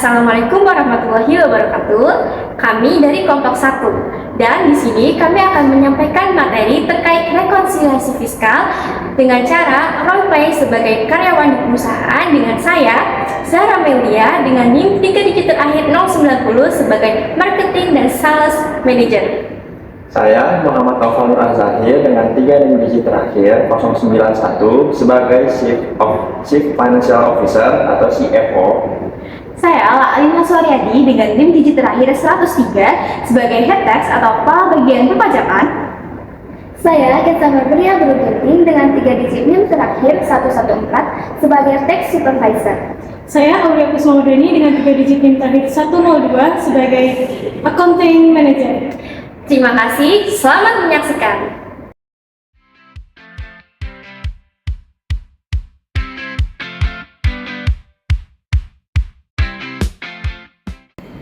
Assalamualaikum warahmatullahi wabarakatuh. Kami dari kelompok 1 dan di sini kami akan menyampaikan materi terkait rekonsiliasi fiskal dengan cara role play sebagai karyawan di perusahaan dengan saya, Zahra Melia, dengan NIM 3 digit terakhir 090 sebagai marketing dan sales manager. Saya Muhammad Taufan Azahir dengan 3 digit terakhir 091 sebagai Chief Financial Officer atau CFO. Saya La'alina Suaryadi dengan NIM digit terakhir 103 sebagai Head Tax atau Kepala Bagian Perpajakan. Saya Kenza Margaria Bergenting dengan 3 digit NIM terakhir 114 sebagai Tax Supervisor. Saya Aulia Kusmaudani dengan 3 digit NIM terakhir 102 sebagai Accounting Manager. Terima kasih, selamat menyaksikan.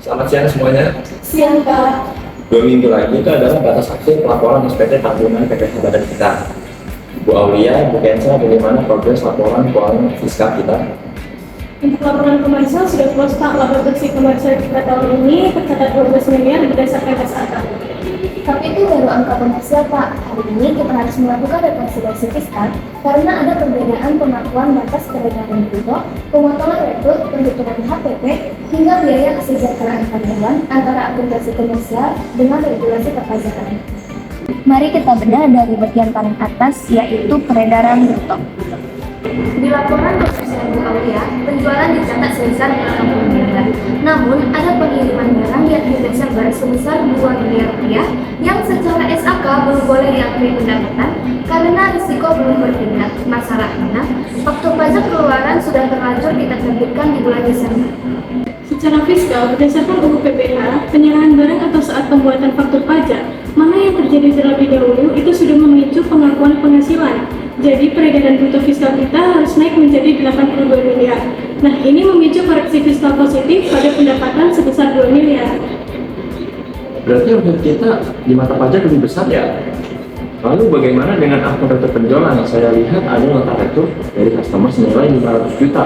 Selamat siang semuanya. Siang Pak. 2 minggu lagi itu adalah batas akhir pelaporan SPT tahunan PPh Badan kita. Bu Aulia, Bu Kenza, bagaimana progres laporan keuangan fiskal kita? Untuk laporan komersial sudah close Pak. Laba bersih komersial kita tahun ini tercatat 12 miliar berdasarkan SAK. Tapi itu baru angka komersial Pak. Hari ini kita harus melakukan rekonsiliasi fiskal karena ada perbedaan pengakuan batas peredaran bruto, pemotongan rekrut, perhitungan HPP, hingga biaya kesejahteraan karyawan antara akuntansi komersial dengan regulasi perpajakan. Mari kita bedah dari bagian paling atas, yaitu peredaran bruto. Di laporan komersial Bu Aulia, penjualan dicatat sebesar 80 miliar. Namun, ada pengiriman barang di akhir Desember sebesar 2 miliar rupiah yang secara SAK belum boleh diakui pendapatan karena risiko belum berpindah. Masalahnya, waktu pajak keluaran sudah terlanjur kita terbitkan di bulan Desember. Secara fiskal, berdasarkan UU PPH, penyerahan barang atau saat pembuatan faktur pajak, mana yang terjadi terlebih dahulu itu sudah memicu pengakuan penghasilan. Jadi peredaran bruto fiskal kita harus naik menjadi 82 miliar. Nah, ini memicu koreksi fiskal positif pada pendapatan sebesar 2 miliar. Berarti omset kita di mata pajak lebih besar ya? Lalu bagaimana dengan akun retur penjualan? Saya lihat ada nota retur dari customer senilai 500 juta.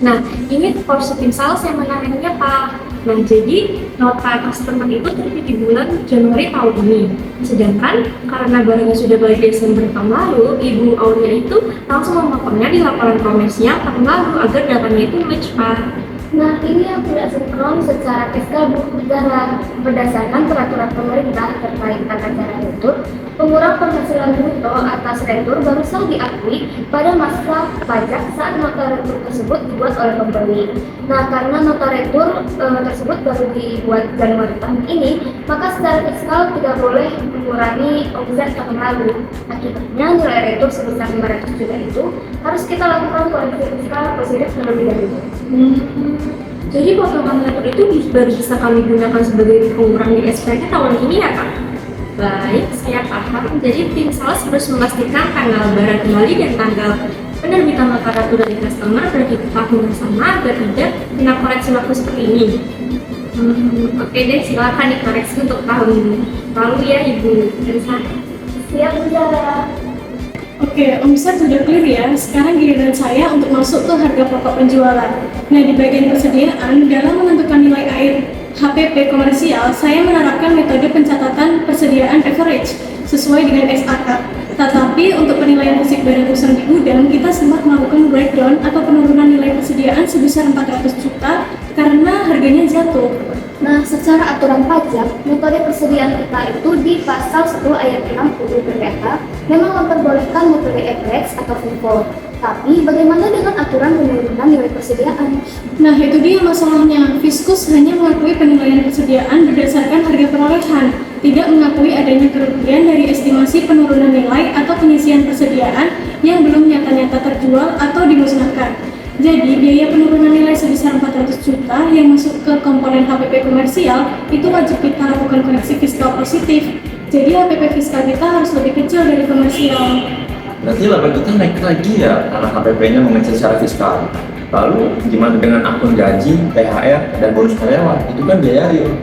Nah, ini porsi tim sales yang menangannya Pak. Nah, jadi nota customer itu terbit di bulan Januari tahun ini. Sedangkan karena barangnya sudah balik Desember tahun lalu, Ibu Aulia itu langsung memotongnya di laporan komersial tahun lalu agar datanya itu match Pak. Nah, ini yang tidak sinkron secara fiskal negara. Berdasarkan peraturan pemerintah terkait tata cara retur, pengurang penghasilan bruto atas retur baru sah diakui pada masa pajak saat nota retur tersebut dibuat oleh pembeli. Nah, karena nota retur tersebut baru dibuat Januari tahun ini, maka secara fiskal tidak boleh mengurangi omset tahun lalu. Akibatnya nilai retur sebesar 500 juta itu harus kita lakukan koreksi fiskal positif terlebih dahulu. Jadi potongan retur itu baru bisa kami gunakan sebagai pengurang di SPT tahun ini ya Kak? Baik, saya paham. Jadi tim sales harus memastikan tanggal barang kembali dan tanggal penerbitan nota retur dari customer berarti tahun yang sama agar tidak kena koreksi waktu seperti ini. Oke deh, silakan dikoreksi untuk tahun lalu ya Ibu Kenza. Siap, Bu Zahra. Oke, omset sudah clear ya. Sekarang giliran saya untuk masuk ke harga pokok penjualan. Nah, di bagian persediaan, dalam menentukan nilai air HPP komersial, saya menerapkan metode pencatatan persediaan average sesuai dengan SAK. Tetapi untuk penilaian fisik barang usaha di gudang, kita sempat melakukan breakdown atau penurunan nilai persediaan sebesar 400 juta karena harganya jatuh. Nah, secara aturan pajak, metode persediaan kita itu di pasal 10 ayat 6 UU PPh memang memperbolehkan metode average atau FIFO. Tapi bagaimana dengan aturan penurunan nilai persediaan? Nah, itu dia masalahnya. Fiskus hanya mengakui penilaian persediaan berdasarkan harga perolehan, tidak mengakui adanya kerugian dari estimasi penurunan nilai atau penyisian persediaan yang belum nyata-nyata terjual atau dimusnahkan. Jadi, biaya penurunan nilai sebesar 400 juta yang masuk ke komponen HPP komersial itu wajib kita lakukan koreksi fiskal positif. Jadi, HPP fiskal kita harus lebih kecil dari komersial. Berarti laba kita naik lagi ya karena HPP-nya mengecil secara fiskal. Lalu gimana dengan akun gaji, THR, dan bonus karyawan? Itu kan biaya real.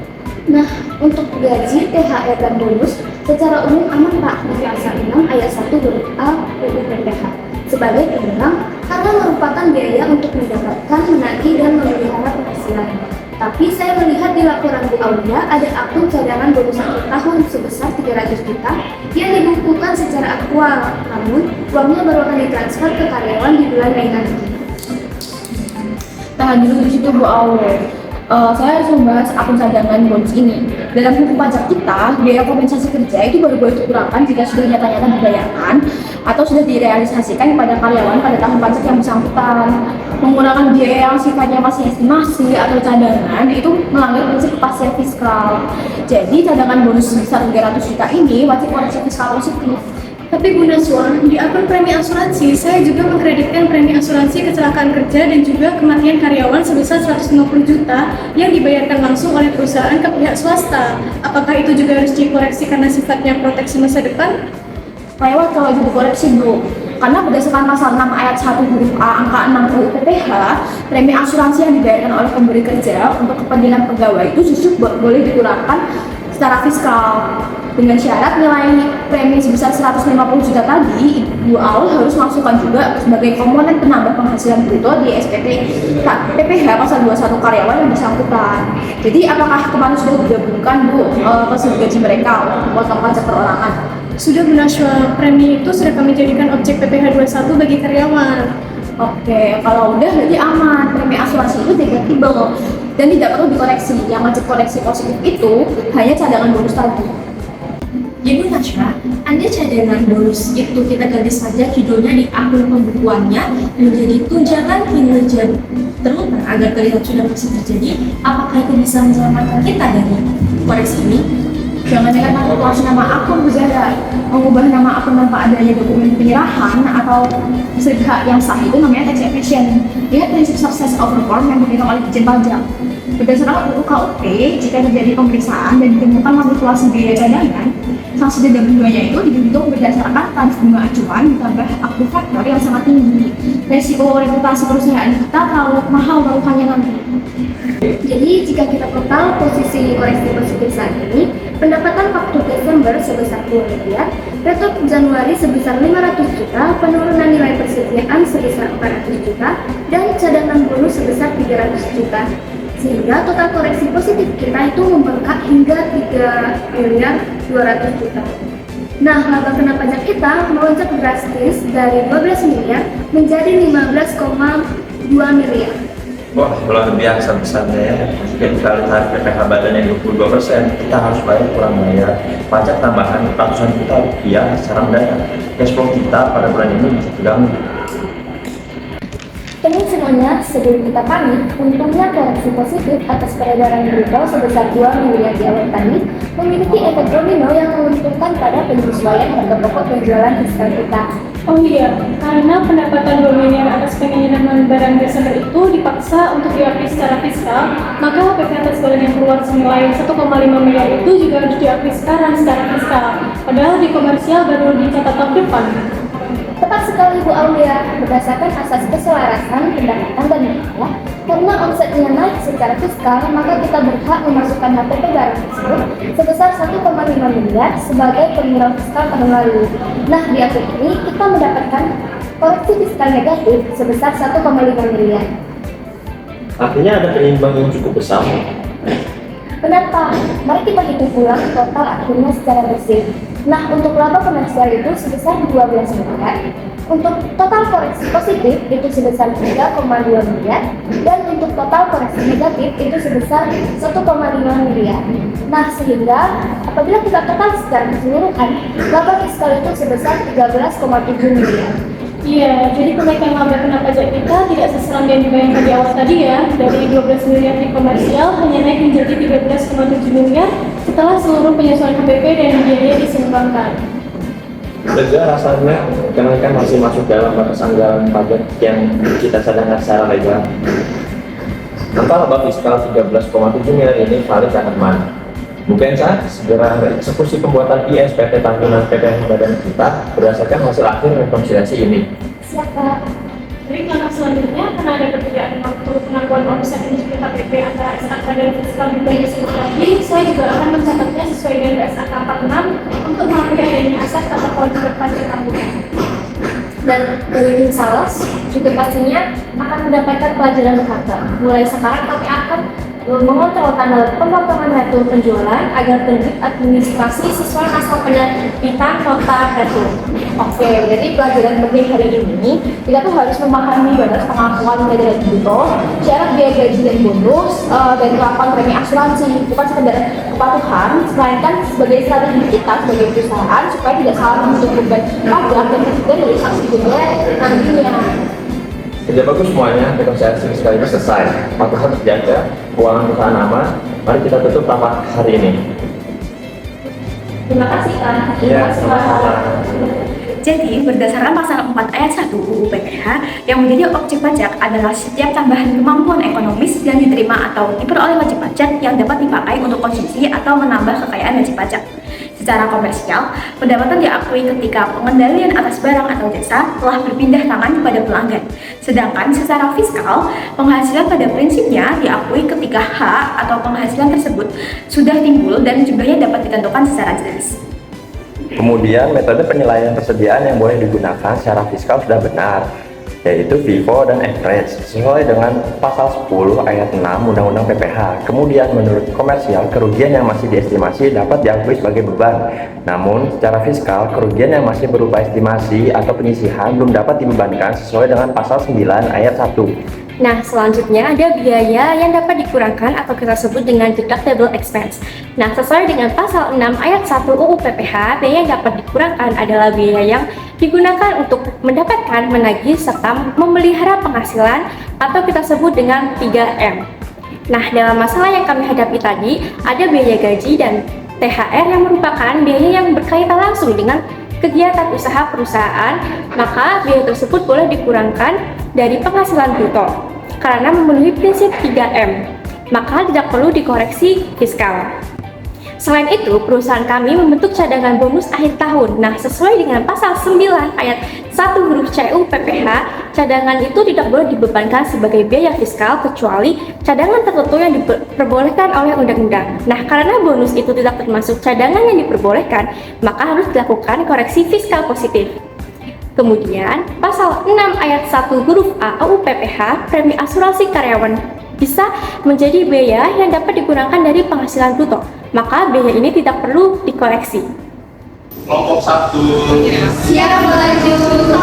Nah, untuk gaji, THR, dan bonus secara umum aman Pak di pasal 6 ayat 1 huruf A UU PPh. Sebagai pengurang karena merupakan biaya untuk mendapatkan, menagih, dan memelihara penghasilan. penghasilan. Tapi saya melihat di laporan Bu Aulia ada akun cadangan bonus 1 tahun sebesar 300 juta yang dibukukan secara aktual, namun uangnya baru akan ditransfer ke karyawan di bulan Mei nanti. Tahan dulu di situ Bu Aulia. Saya harus membahas akun cadangan bonus ini. Dalam hukum pajak kita, biaya kompensasi kerja itu baru boleh dikurankan jika sudah nyata-nyata dibayarkan atau sudah direalisasikan kepada karyawan pada tahun pajak yang bersangkutan. Menggunakan biaya yang sifatnya masih estimasi atau cadangan itu melanggar prinsip kepastian fiskal. Jadi cadangan bonus sebesar 300 juta ini wajib koreksi fiskal positif. Tapi Bu Najwa, di akun premi asuransi, saya juga mengkreditkan premi asuransi kecelakaan kerja dan juga kematian karyawan sebesar 150 juta yang dibayarkan langsung oleh perusahaan ke pihak swasta. Apakah itu juga harus dikoreksi karena sifatnya proteksi masa depan? Lewat kalau itu dikoreksi Bu, karena berdasarkan pasal 6 ayat 1 huruf A angka 6 UU PPH, premi asuransi yang dibayarkan oleh pemberi kerja untuk kepentingan pegawai itu justru boleh dikurangkan secara fiskal. Dengan syarat nilai premi sebesar 150 juta tadi, Bu Aul harus masukkan juga sebagai komponen penambah penghasilan bruto di SPT PPH pasal 21 karyawan yang bersangkutan. Jadi apakah kemarin sudah digabungkan Bu hasil gaji mereka untuk memotong pajak perorangan? Sudah Bu Najwa, premi itu sudah kami jadikan objek PPH 21 bagi karyawan. Oke, kalau udah berarti aman. Premi asuransi itu deductible dan tidak perlu dikoreksi. Yang wajib koreksi positif itu hanya cadangan bonus tadi. Ya Bu Najwa, Anda cadangan bonus itu kita ganti saja judulnya di akun pembukuannya menjadi tunjangan kinerja terlupa agar terlihat sudah pasti terjadi. Apakah itu bisa menyelamatkan kita dari koreksi ini? Jangan dengan manipulasi nama akun negara, mengubah nama akun tanpa adanya dokumen penyerahan atau sertifikat yang sah itu namanya tax evasion. Lihat prinsip success of reform yang dipegang oleh Dijen Pajak. Berdasarkan UU KUP, jika terjadi pemeriksaan dan ditemukan manipulasi biaya cadangan, sanksi denda bunganya itu dihitung berdasarkan tarif bunga acuan ditambah aktif faktor yang sangat tinggi. Resiko reputasi perusahaan kita terlalu mahal taruhannya nanti. Jadi jika kita total posisi koreksi positif saat ini, pendapatan faktur Desember sebesar 2 miliar, retur Januari sebesar 500 juta, penurunan nilai persediaan sebesar 400 juta, dan cadangan bonus sebesar 300 juta. Sehingga total koreksi positif kita itu membengkak hingga 3 miliar 200 juta. Nah, laba kena pajak kita melonjak drastis dari 12 miliar menjadi 15,2 miliar. Wah, luar biasa besarnya ya. Jika kita lihat PPh badannya 22%, kita harus bayar kurang bayar pajak tambahan ratusan juta rupiah secara mendadak. Cash flow kita pada bulan ini bisa terganggu. Teman semuanya, sebelum kita panik, untungnya koreksi positif atas peredaran bruto sebesar 2 miliar di awal tadi memiliki efek domino yang menguntungkan pada penyesuaian harga pokok penjualan fiskal kita. Oh iya, karena pendapatan 2 miliar atas pengiriman barang Desember itu dipaksa untuk diakui secara fiskal, maka PPh atas barang yang keluar senilai 1,5 miliar itu juga harus diakui sekarang secara fiskal. Padahal di komersial baru dicatat tahun depan. Tepat sekali Bu Aulia, berdasarkan asas keselarasan pendapatan dan biaya, karena omsetnya naik secara fiskal, maka kita berhak memasukkan HPP barang tersebut sebesar 1,5 miliar sebagai pengurang fiskal tahun lalu. Nah, di akhir ini kita mendapatkan koreksi fiskal negatif sebesar 1,5 miliar. Artinya ada penyeimbang yang cukup besar. Benar Pak, mari kita hitung ulang total akhirnya secara bersih. Nah, untuk laba komersial itu sebesar 12 miliar, untuk total koreksi positif itu sebesar 3,2 miliar, dan untuk total koreksi negatif itu sebesar 1,5 miliar. Nah, sehingga apabila kita total secara keseluruhan, laba fiskal itu sebesar 13,7 miliar. Iya, jadi kenaikan laba kena pajak kita tidak seserang yang dibayangkan di awal tadi ya. Dari 12 miliar di komersial hanya naik menjadi 13,7 miliar setelah seluruh penyesuaian HPP dan biaya diseimbangkan. Lega rasanya kenaikan masih masuk dalam batas anggaran pajak yang kita cadangkan secara legal. Angka laba fiskal 13,7 miliar ini valid dan aman. Mungkin saat segera eksekusi pembuatan ISPT tahunan PPh badan kita berdasarkan hasil akhir rekonsiliasi ini. Siapa? Jadi langkah selanjutnya, karena ada perbedaan waktu pengakuan omset dan juga KPP antara SAK dan fiskal di BPS tadi, saya juga akan mencatatnya sesuai dengan SAK 46 untuk mengakui adanya aset atau kewajiban pajak tahunan. Dan dari tim sales juga pastinya akan mendapatkan pelajaran berharga. Mulai sekarang kami akan mengontrol tanggal pemotongan retur penjualan agar terbit administrasi sesuai asal penerbitan nota retur. Oke, jadi pelajaran penting hari ini kita tuh harus memahami batas pengakuan pelajaran bruto, syarat biaya gaji dan bonus, dan kelapan premi asuransi bukan sekedar kepatuhan, melainkan sebagai strategi kita sebagai perusahaan supaya tidak salah menghitung beban pajak dan juga dari sanksi denda nantinya. Kerja bagus semuanya, rekonsiliasi sekaligus selesai. Patuhan terjaga, keuangan perusahaan aman. Mari kita tutup rapat hari ini. Terima kasih Kak. Ya, sama-sama. Jadi, berdasarkan pasal 4 ayat 1 UU PPH, yang menjadi objek pajak adalah setiap tambahan kemampuan ekonomis yang diterima atau diperoleh wajib pajak yang dapat dipakai untuk konsumsi atau menambah kekayaan wajib pajak. Secara komersial, pendapatan diakui ketika pengendalian atas barang atau jasa telah berpindah tangan kepada pelanggan. Sedangkan secara fiskal, penghasilan pada prinsipnya diakui ketika hak atau penghasilan tersebut sudah timbul dan jumlahnya dapat ditentukan secara jelas. Kemudian metode penilaian persediaan yang boleh digunakan secara fiskal sudah benar, yaitu FIFO dan average sesuai dengan pasal 10 ayat 6 Undang-Undang PPH. Kemudian menurut komersial, kerugian yang masih diestimasi dapat diakui sebagai beban. Namun secara fiskal, kerugian yang masih berupa estimasi atau penyisihan belum dapat dibebankan sesuai dengan pasal 9 ayat 1. Nah, selanjutnya ada biaya yang dapat dikurangkan atau kita sebut dengan deductible expense. Nah, sesuai dengan pasal 6 ayat 1 UU PPH, biaya yang dapat dikurangkan adalah biaya yang digunakan untuk mendapatkan, menagih, serta memelihara penghasilan atau kita sebut dengan 3M. Nah, dalam masalah yang kami hadapi tadi, ada biaya gaji dan THR yang merupakan biaya yang berkaitan langsung dengan kegiatan usaha perusahaan, maka biaya tersebut boleh dikurangkan dari penghasilan bruto karena memenuhi prinsip 3M, maka tidak perlu dikoreksi fiskal. Selain itu, perusahaan kami membentuk cadangan bonus akhir tahun. Nah, sesuai dengan pasal 9 ayat 1 huruf C UU PPH, cadangan itu tidak boleh dibebankan sebagai biaya fiskal kecuali cadangan tertentu yang diperbolehkan oleh undang-undang. Nah, karena bonus itu tidak termasuk cadangan yang diperbolehkan, maka harus dilakukan koreksi fiskal positif. Kemudian, pasal 6 ayat 1 huruf A UU PPH, premi asuransi karyawan bisa menjadi biaya yang dapat digunakan dari penghasilan bruto. Maka biaya ini tidak perlu dikoreksi. Kelompok 1. Siap, lanjut.